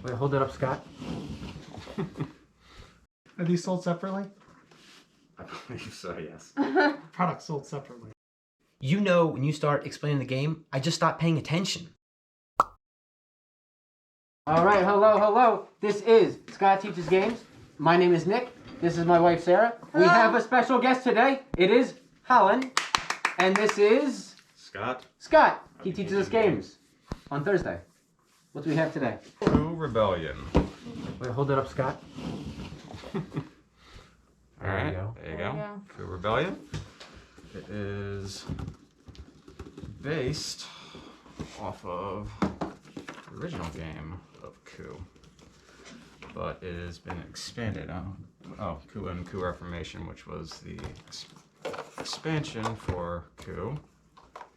Wait, hold it up, Scott. Are these sold separately? I believe so, yes. Products sold separately. You know, when you start explaining the game, I just stopped paying attention. All right, hello. This is Scott Teaches Games. My name is Nick. This is my wife, Sarah. Hello. We have a special guest today. It is Holland. And this is... Scott. He teaches us games on Thursday. What do we have today? Coup Rebellion. Wait, hold it up, Scott. Alright, go. there you There you go. Coup Rebellion. It is based off of the original game of Coup, but it has been expanded on. Oh, Coup and Coup Reformation, which was the expansion for Coup,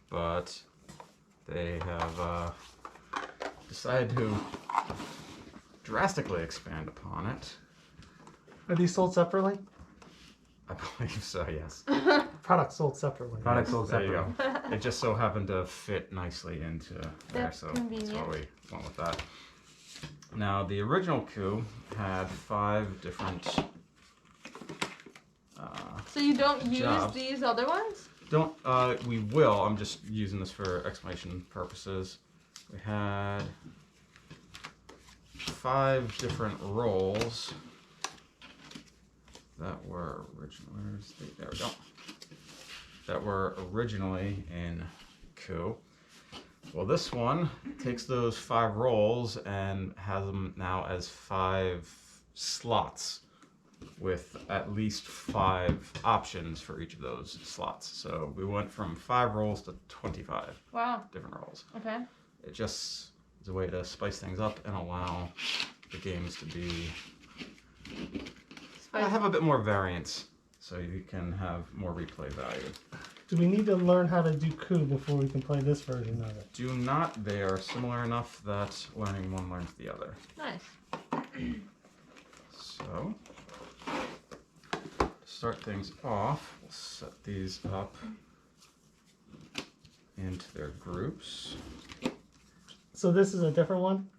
but they have decided to drastically expand upon it. Are these sold separately? I believe so, yes. Products sold separately. Products sold There you separately. go. It just so happened to fit nicely into there, That's so that's convenient. why we went with that. Now, the original Coup had 5 different. So you don't use Jobs. these other ones? We will. I'm just using this for explanation purposes. We had 5 different roles that were originally. There we go. That were originally in Coup. Well, this one takes those 5 roles and has them now as 5 slots with at least 5 options for each of those slots. So we went from 5 roles to 25 Wow. different roles. Okay. It just is a way to spice things up and allow the games to be have a bit more variance, so you can have more replay value. Do we need to learn how to do Coup before we can play this version of it? Do not. They are similar enough that learning one learns the other. Nice. So, to start things off, we'll set these up into their groups. So this is a different one?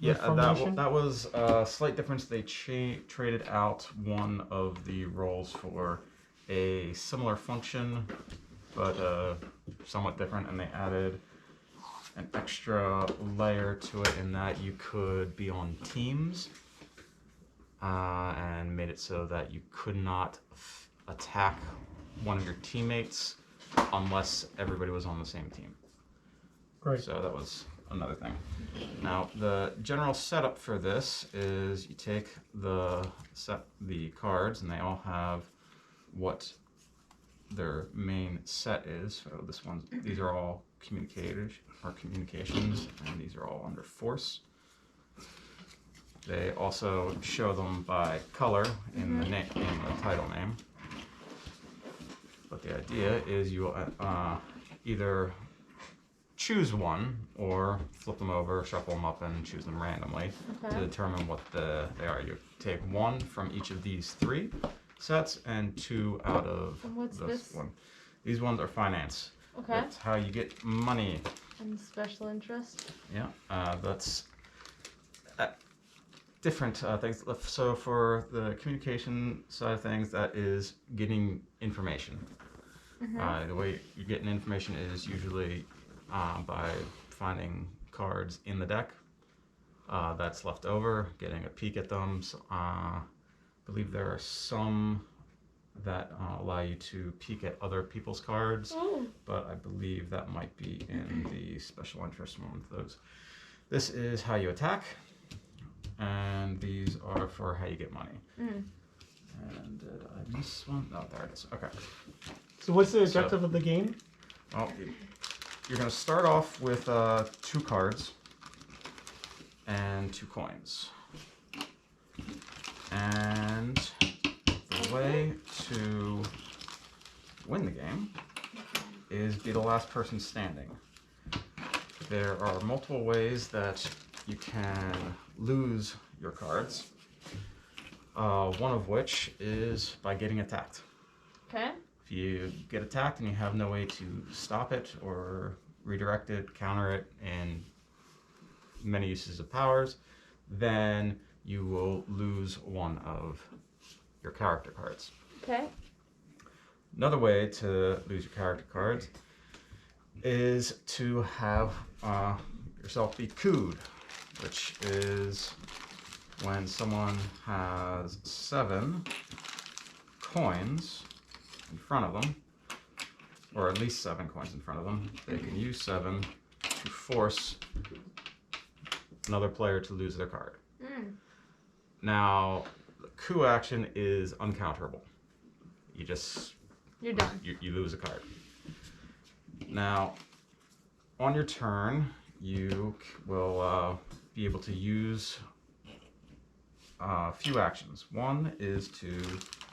Yeah, Reformation? that was a slight difference. They traded out one of the roles for a similar function, but somewhat different, and they added an extra layer to it in that you could be on teams, and made it so that you could not attack one of your teammates unless everybody was on the same team. Great. So that was another thing. Now, the general setup for this is you take the cards, and they all have what their main set is. So these are all communications, and these are all under force. They also show them by color in the title name. But the idea is you will either choose one or flip them over, shuffle them up, and choose them randomly to determine what they are. You take one from each of these 3 sets and 2 out of And what's this? one. These ones are finance. Okay. That's how you get money. And special interest? Yeah, that's different things. So for the communication side of things, that is getting information. The way you're getting information is usually by finding cards in the deck that's left over, getting a peek at them. So, I believe there are some that allow you to peek at other people's cards, but I believe that might be in the special interest one of those. This is how you attack, and these are for how you get money. And did I miss one? Oh, there it is. Okay. So what's the objective of the game? Well, you're going to start off with 2 cards and 2 coins. And the way to win the game is be the last person standing. There are multiple ways that you can lose your cards. One of which is by getting attacked. Okay. If you get attacked and you have no way to stop it or redirect it, counter it, and many uses of powers, then you will lose one of your character cards. Okay. Another way to lose your character cards is to have yourself be cooed, which is when someone has 7 coins in front of them, or at least 7 coins in front of them. They can use 7 to force another player to lose their card. Now, the coup action is uncounterable. You're done. You lose a card. Now, on your turn, you will be able to use a few actions. One is to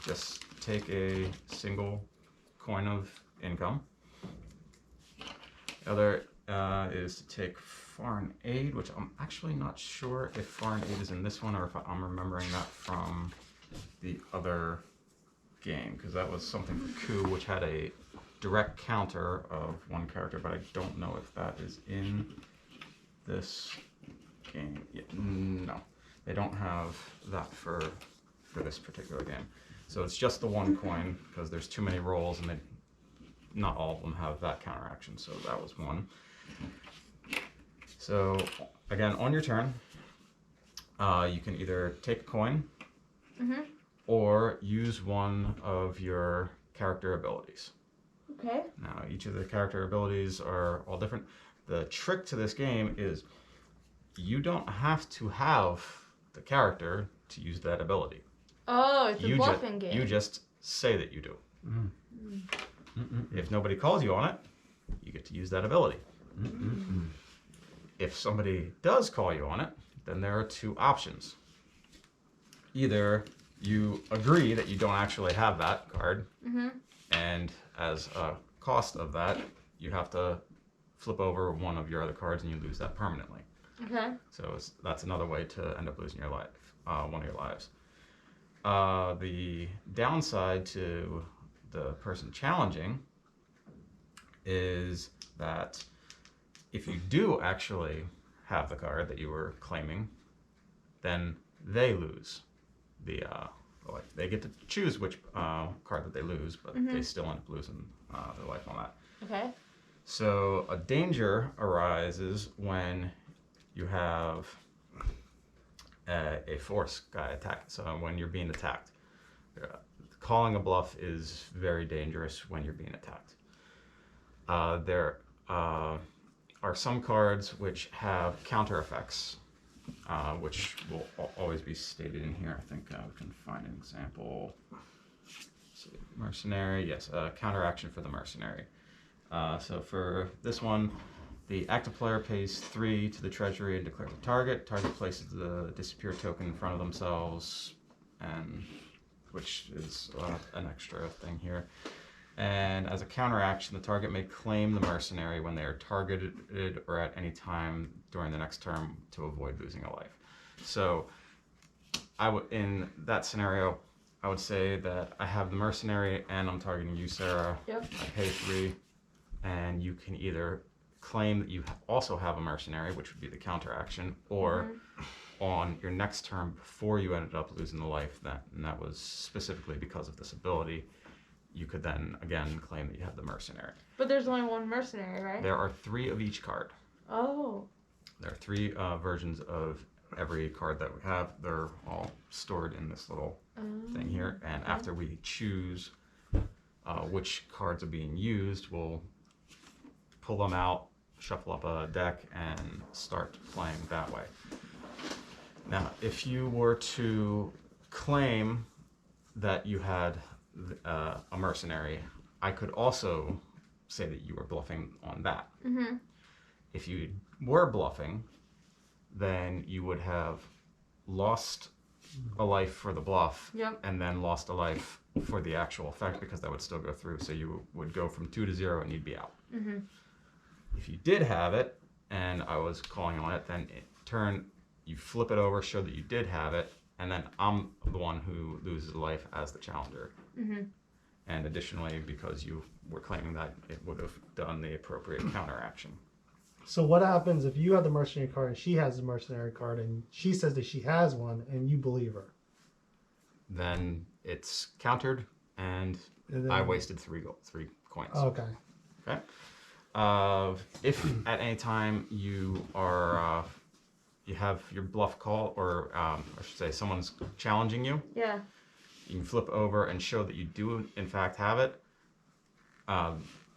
just take a single coin of income. The other is to take foreign aid, which I'm actually not sure if foreign aid is in this one or if I'm remembering that from the other game, because that was something for coup, which had a direct counter of 1 character, but I don't know if that is in this game. Yeah, no, they don't have that for this particular game. So it's just the 1 coin, because there's too many rolls and not all of them have that counteraction, so that was 1. So again, on your turn, you can either take a coin or use one of your character abilities. Okay. Now, each of the character abilities are all different. The trick to this game is you don't have to have the character to use that ability. Oh, it's a bluffing game. You just say that you do. If nobody calls you on it, you get to use that ability. If somebody does call you on it, then there are 2 options. Either you agree that you don't actually have that card, and as a cost of that, you have to flip over one of your other cards and you lose that permanently. Okay. So that's another way to end up losing your life, one of your lives. The downside to the person challenging is that if you do actually have the card that you were claiming, then they lose the life. They get to choose which card that they lose, but they still end up losing their life on that. Okay. So a danger arises when you have a force guy attack. So when you're being attacked, calling a bluff is very dangerous when you're being attacked. There are some cards which have counter effects, which will always be stated in here. I think we can find an example. Let's see, mercenary, yes, counteraction for the mercenary. So for this one, the active player pays 3 to the treasury and declares a target. Target places the disappear token in front of themselves, and which is an extra thing here. And as a counteraction, the target may claim the mercenary when they are targeted or at any time during the next turn to avoid losing a life. So in that scenario, I would say that I have the mercenary and I'm targeting you, Sarah. Yep. I pay 3, and you can either claim that you also have a mercenary, which would be the counteraction, or on your next turn before you ended up losing the life, and that was specifically because of this ability, you could then again claim that you have the mercenary. But there's only 1 mercenary, right? There are 3 of each card. Oh. There are 3 versions of every card that we have. They're all stored in this little thing here, and after we choose which cards are being used, we'll pull them out, shuffle up a deck, and start playing that way. Now, if you were to claim that you had a mercenary, I could also say that you were bluffing on that. If you were bluffing, then you would have lost a life for the bluff, and then lost a life for the actual effect, because that would still go through. So you would go from 2 to 0 and you'd be out. If you did have it and I was calling on it, then in turn you flip it over, show that you did have it, and then I'm the one who loses a life as the challenger. And additionally, because you were claiming that, it would have done the appropriate counteraction. So what happens if you have the mercenary card and she has the mercenary card and she says that she has one and you believe her? Then it's countered, and And then, I wasted 3 coins. Okay. Okay. If at any time you are you have your bluff call, or I should say someone's challenging you, Yeah. you can flip over and show that you do in fact have it.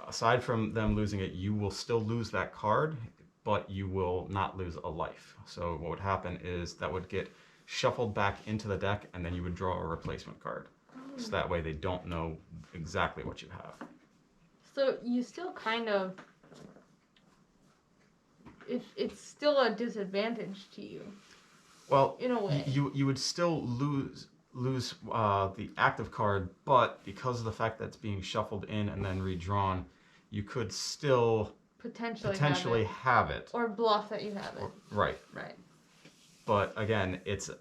Aside from them losing it, you will still lose that card, but you will not lose a life. So what would happen is that would get shuffled back into the deck, and then you would draw a replacement card. So that way they don't know exactly what you have. So you still kind of. It's still a disadvantage to you. Well, In a way. you would still lose the active card, but because of the fact that it's being shuffled in and then redrawn, you could still Potentially have it. Or bluff that you have it. Right. Right. But again, it's a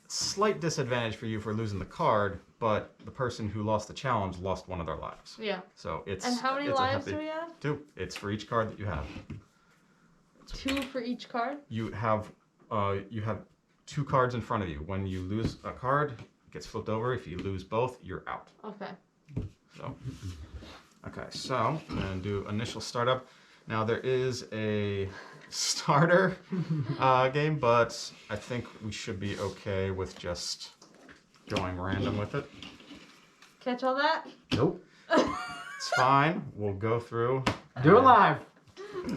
slight disadvantage for you for losing the card, but the person who lost the challenge lost one of their lives. Yeah. So it's. And how many it's a lives hefty- do we have? 2. It's for each card that you have. 2 for each card? You have 2 cards in front of you. When you lose a card, it gets flipped over. If you lose both, you're out. Okay. So, okay, so I'm gonna do initial startup. Now there is a starter game, but I think we should be okay with just going random with it. Catch all that? Nope. It's fine. We'll go through. Do it live.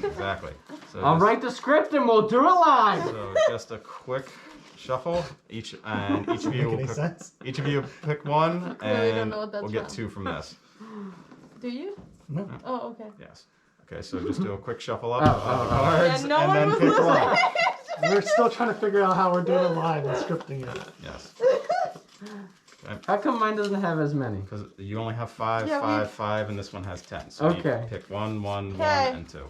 Exactly. So I'll just- write the script and we'll do it live. So just a quick shuffle. Each of you Make will any pick, sense? each of you pick one, Clearly don't and know what that's we'll get from. 2 from this. Do you? No. Oh, okay. Yes. Okay, so just do a quick shuffle up Oh, of the oh, oh. cards, Yeah, no and one then was pick one. listening. We're still trying to figure out how we're doing it live and scripting it. Yes. How come mine doesn't have as many? Because you only have 5, Yeah, 5, 5, and this one has 10. So Okay. you pick 1, 1, 1, Okay. and 2.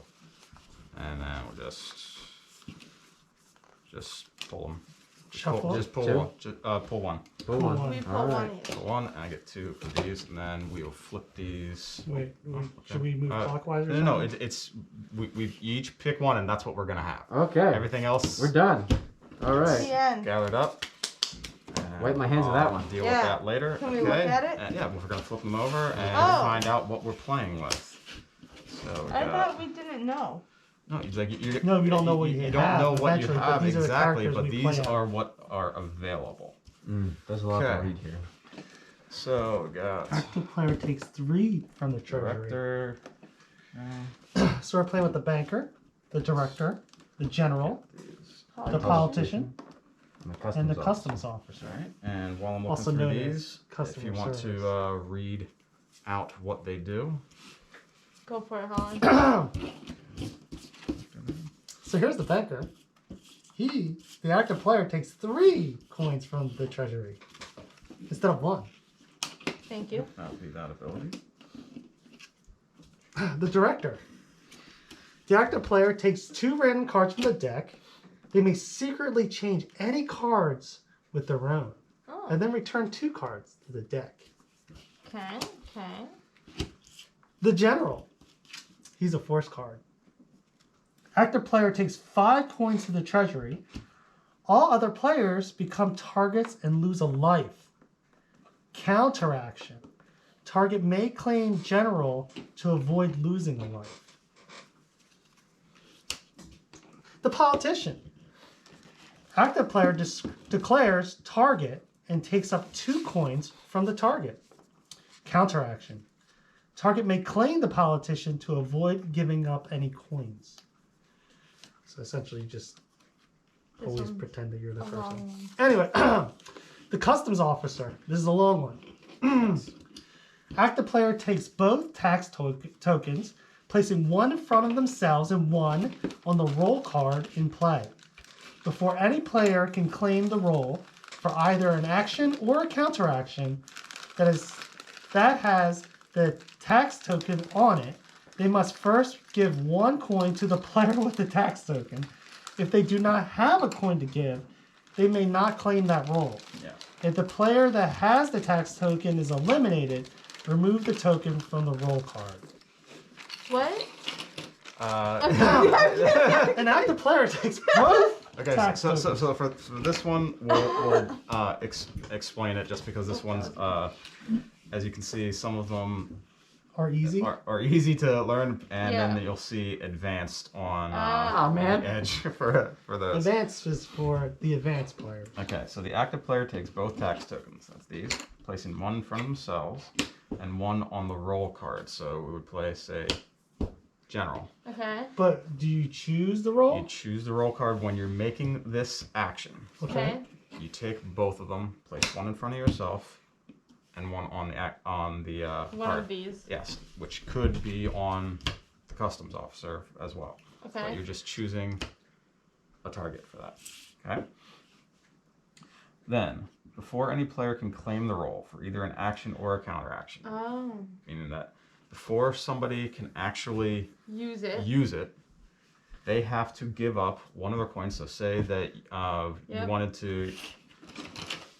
And then we'll just pull them. Shuffle? Just pull Two. one. Pull Pull one. one. one. We pull Alright. one each. Pull one, and I get 2 for these, and then we'll flip these. Wait, Okay. should we move clockwise or No, something? it's we you each pick one, and that's what we're gonna have. Okay. Everything else We're done. All The right. end. gathered up. And Wipe my hands of that I'll one. Deal Yeah. with that later. Can okay. we look at it? And yeah, we're gonna flip them over and Oh. find out what we're playing with. So we I got- thought we didn't know. no, it's like you No, we don't know what you don't have know what you eventually, but have these are the exactly, characters but we these play are what are available. There's a lot Okay. to read here. So we got Active player takes 3 from the treasury. director. So we're playing with the banker, the director, the general, the politician, and the customs officer. Alright, and while I'm looking Also through known as these, if customer you want service. to read out what they do. Go for it, Holland. So here's the banker. The active player, takes 3 coins from the treasury instead of 1. Thank you. That would be that ability. The director. The active player takes 2 random cards from the deck. They may secretly change any cards with their own, Oh. and then return 2 cards to the deck. Okay. Okay. The general. He's a force card. Active player takes 5 coins to the treasury. All other players become targets and lose a life. Counteraction. Target may claim general to avoid losing a life. The politician. Active player declares target and takes up 2 coins from the target. Counteraction. Target may claim the politician to avoid giving up any coins. So essentially, just This always one's pretend that you're the a person. long one. Anyway, the customs officer. This is a long one. Active player takes both tax tokens, placing 1 in front of themselves and 1 on the roll card in play. Before any player can claim the roll for either an action or a counteraction that has the tax token on it, they must first give 1 coin to the player with the tax token. If they do not have a coin to give, they may not claim that roll. Yeah. If the player that has the tax token is eliminated, remove the token from the roll card. What? An active player takes both Okay, tax so tokens. for this one, we'll explain it just because this one's, as you can see, some of them Are easy. are easy to learn, and Yeah. then you'll see advanced on Oh, man. the edge for those. Advanced is for the advanced player. Okay, so the active player takes both tax tokens. That's these, placing one in front of themselves and one on the roll card. So we would place a general. Okay. But do you choose the You roll? choose the roll card when you're making this action. Okay. You take both of them, place one in front of yourself, and one on the One card. of these. Yes, which could be on the customs officer as well. But Okay. you're just choosing a target for that. Okay. Then, before any player can claim the roll for either an action or a counter action, Oh. meaning that before somebody can actually Use it. use it, they have to give up one of their coins. So say that you Yep. wanted to,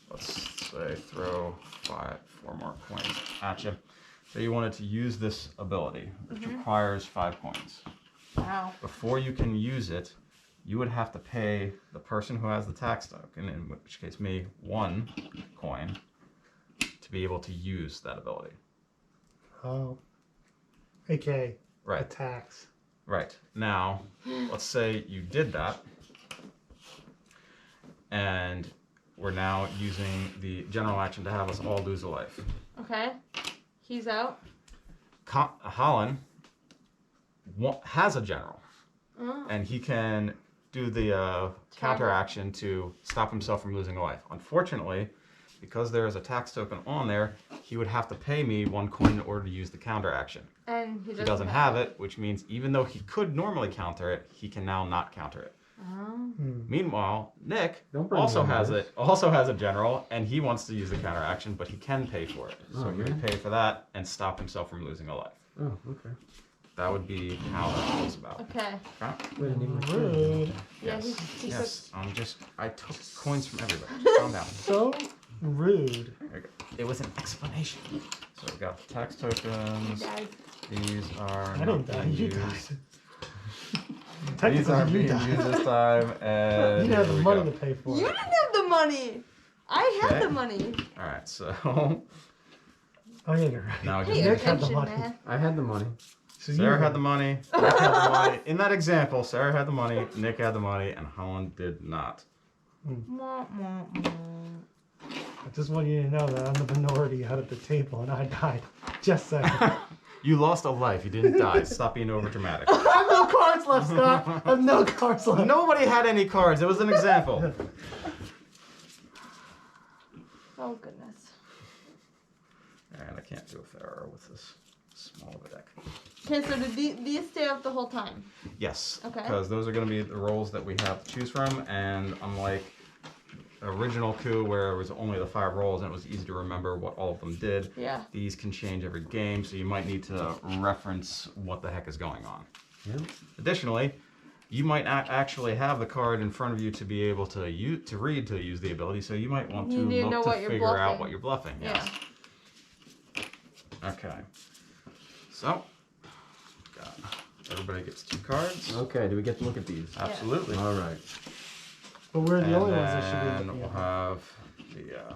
let's say, throw 4 more coins at you. So you wanted to use this ability, which requires 5 coins. Wow. Before you can use it, you would have to pay the person who has the tax token, in which case me, 1 coin, to be able to use that ability. Oh. AKA a Right. tax. Right. Now, let's say you did that, and we're now using the general action to have us all lose a life. Okay. He's out. Holland has a general, Oh. and he can do the counter action to stop himself from losing a life. Unfortunately, because there is a tax token on there, he would have to pay me 1 coin in order to use the counter action. And He doesn't have it, which means even though he could normally counter it, he can now not counter it. Oh. Meanwhile, Nick Don't bring also him has this. it. Also has a general, and he wants to use the counter action, but he can pay for it. So Oh, he would man. pay for that and stop himself from losing a life. Oh, okay. That would be how that goes about. Okay. Okay? Wait, I need my phone. Rude. Yeah, Yes. he Yes. I took coins from everybody. Calm down. So rude. There you go. It was an explanation. So we got the tax tokens. Died. These are I not didn't die. being You used. died. These Technically, aren't you being died. used this time, and You have here the we money go. to pay for You it. didn't have the money. I had Okay. the money. All right, so Oh yeah, you're right. now Pay just Nick had the attention, money. man. I had the money. So Sarah you had the money. Nick had the money. In that example, Sarah had the money, Nick had the money, and Holland did not. Mwah, mwah, mwah. I just want you to know that I'm the minority out of the table, and I died. Just saying. I You lost a life. You didn't die. Stop being over dramatic. have no cards left, Scott. I have no cards left. Nobody had any cards. It was an example. Oh goodness. And I can't do a Pharaoh with this small of a deck. Okay, so did these stay up the whole time? Yes. Okay. Because those are going to be the rolls that we have to choose from, and unlike original Coup, where it was only the 5 rolls and it was easy to remember what all of them did, Yeah. these can change every game, so you might need to reference what the heck is going on. Yeah. Additionally, you might actually have the card in front of you to be able to read to use the ability, so you might want to You need to know look to what you're figure out bluffing. what you're bluffing. Yes. Okay. So, everybody gets 2 cards. Okay, do we get to look at these? Absolutely. All right. But we're the And only ones that should be then looking we'll at it. have the